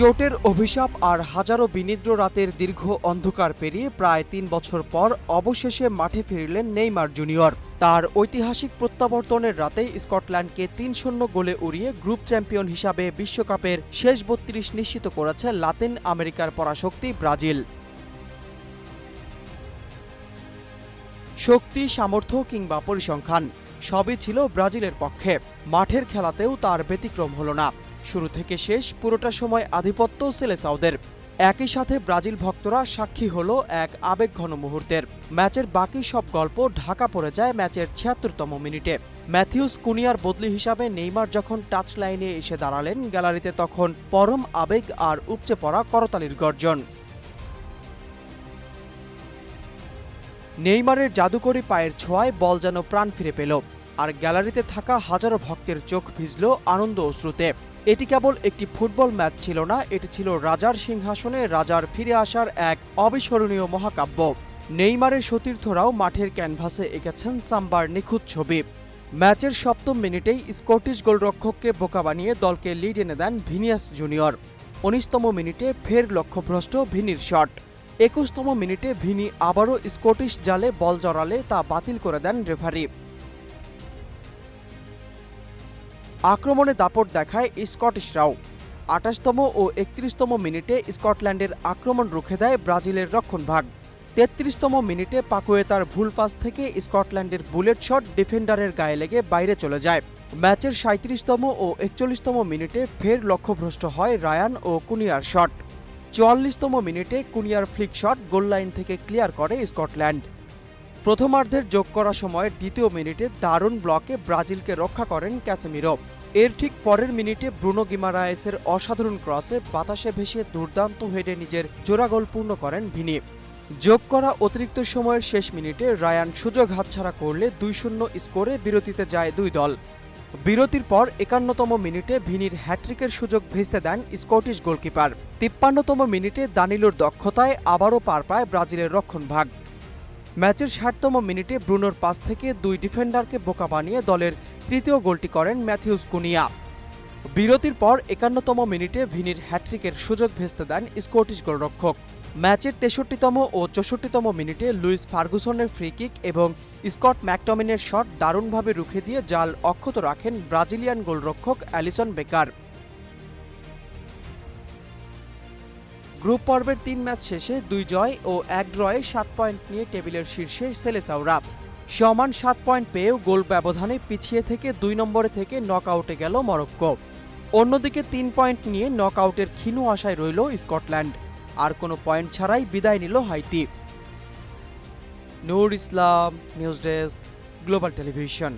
চোটের অভিশাপ আর হাজারো বিনিদ্র রাতের দীর্ঘ অন্ধকার পেরিয়ে প্রায় ৩ বছর পর অবশেষে মাঠে ফিরলেন নেইমার জুনিয়র। তার ঐতিহাসিক প্রত্যাবর্তনের রাতে স্কটল্যান্ডকে ৩-০ গোলে উড়িয়ে গ্রুপ চ্যাম্পিয়ন হিসাবে বিশ্বকাপের শেষ ৩২ নিশ্চিত করেছে লাতিন আমেরিকার পরাশক্তি ব্রাজিল। শক্তি, সামর্থ্য কিংবা পরিসংখ্যান সবই ছিল ব্রাজিলের পক্ষে। মাঠের খেলাতেও তার ব্যতিক্রম হল না। শুরু থেকে শেষ পুরোটা সময় আধিপত্য সেলেসাওদের। একই সাথে ব্রাজিল ভক্তরা সাক্ষী হলো এক আবেগঘন মুহূর্তের। ম্যাচের বাকি সব গল্প ঢাকা পড়ে যায় ম্যাচের ৭৬তম মিনিটে। ম্যাথিউস কুনিয়ার বদলি হিসাবে নেইমার যখন টাচ লাইনে এসে দাঁড়ালেন গ্যালারিতে, তখন পরম আবেগ আর উপচে পড়া করতালির গর্জন। নেইমারের জাদুকরী পায়ের ছোঁয়ায় বল যেন প্রাণ ফিরে পেল, আর গ্যালারিতে থাকা হাজারো ভক্তের চোখ ভিজল আনন্দ অশ্রুতে। এটি কেবল একটি ফুটবল ম্যাচ ছিল না, এটি ছিল রাজার সিংহাসনে রাজার ফিরে আসার এক অবিস্মরণীয় মহাকাব্য। নেইমারের সতীর্থরাও মাঠের ক্যানভাসে এঁকেছেন সাম্বার নিখুঁত ছবি। ম্যাচের ৭ম মিনিটেই স্কটিশ গোলরক্ষককে বোকা বানিয়ে দলকে লিড এনে দেন ভিনিয়াস জুনিয়র। ১৯তম মিনিটে ফের লক্ষ্যভ্রষ্ট ভিনির শট। ২১তম মিনিটে ভিনি আবারও স্কটিশ জালে বল জড়ালে তা বাতিল করে দেন রেফারি। আক্রমণে দাপট দেখায় স্কটিশরাও। ২৮তম ও ৩১তম মিনিটে স্কটল্যান্ডের আক্রমণ রুখে দেয় ব্রাজিলের রক্ষণভাগ। ৩৩তম মিনিটে পাকুয়েতার ভুল পাস থেকে স্কটল্যান্ডের বুলেট শট ডিফেন্ডারের গায়ে লেগে বাইরে চলে যায়। ম্যাচের ৩৭তম ও ৪১তম মিনিটে ফের লক্ষ্যভ্রষ্ট হয় রায়ান ও কুনিয়ার শট। ৪৪তম মিনিটে কুনিয়ার ফ্লিক শট গোললাইন থেকে ক্লিয়ার করে স্কটল্যান্ড। প্রথমার্ধের যোগ করা সময়ের দ্বিতীয় মিনিটে দারুণ ব্লকে ব্রাজিলকে রক্ষা করেন ক্যাসেমিরো। এর ঠিক পরের মিনিটে ব্রুনো গিমারায়েসের অসাধারণ ক্রসে বাতাসে ভেসে দুর্দান্ত হেডে নিজের জোড়া গোল পূর্ণ করেন ভিনি। যোগ করা অতিরিক্ত সময়ের শেষ মিনিটে রায়ান সুযোগ হাতছাড়া করলে ২-০ স্কোরে বিরতিতে যায় দুই দল। বিরতির পর ৫১তম মিনিটে ভিনির হ্যাট্রিকের সুযোগ ভেস্তে দেন স্কটিশ গোলকিপার। ৫৩তম মিনিটে দানিলোর দক্ষতায় আবারও পার পায় ব্রাজিলের রক্ষণভাগ। ম্যাচের ৬০তম মিনিটে ব্রুনোর পাস থেকে দুই ডিফেন্ডারকে বোকা বানিয়ে দলের তৃতীয় গোলটি করেন ম্যাথিউস কুনিয়া। বিরতির পর ৫১তম মিনিটে ভিনির হ্যাট্রিকের সুযোগ ভেস্তে দেন স্কটিশ গোলরক্ষক। ম্যাচের ৬৩তম ও ৬৪তম মিনিটে লুইস ফার্গুসনের ফ্রি কিক এবং স্কট ম্যাকটমিনের শট দারুণভাবে রুখে দিয়ে জাল অক্ষত রাখেন ব্রাজিলিয়ান গোলরক্ষক অ্যালিসন বেকার। গ্রুপ পর্বের ৩ ম্যাচ শেষে ২ জয় ও ১ ড্রয়ে ৭ পয়েন্ট নিয়ে টেবিলের শীর্ষে সেলেসাওরা। সমান ৭ পয়েন্ট পেয়েও গোল ব্যবধানে পিছিয়ে থেকে ২ নম্বরে থেকে নকআউটে গেল মরক্কো। অন্যদিকে ৩ পয়েন্ট নিয়ে নকআউটের ক্ষীণ আশায় রইল স্কটল্যান্ড। আর কোনো পয়েন্ট ছাড়াই বিদায় নিল হাইতি। নূর ইসলাম, নিউজ ডেস্ক, গ্লোবাল টেলিভিশন।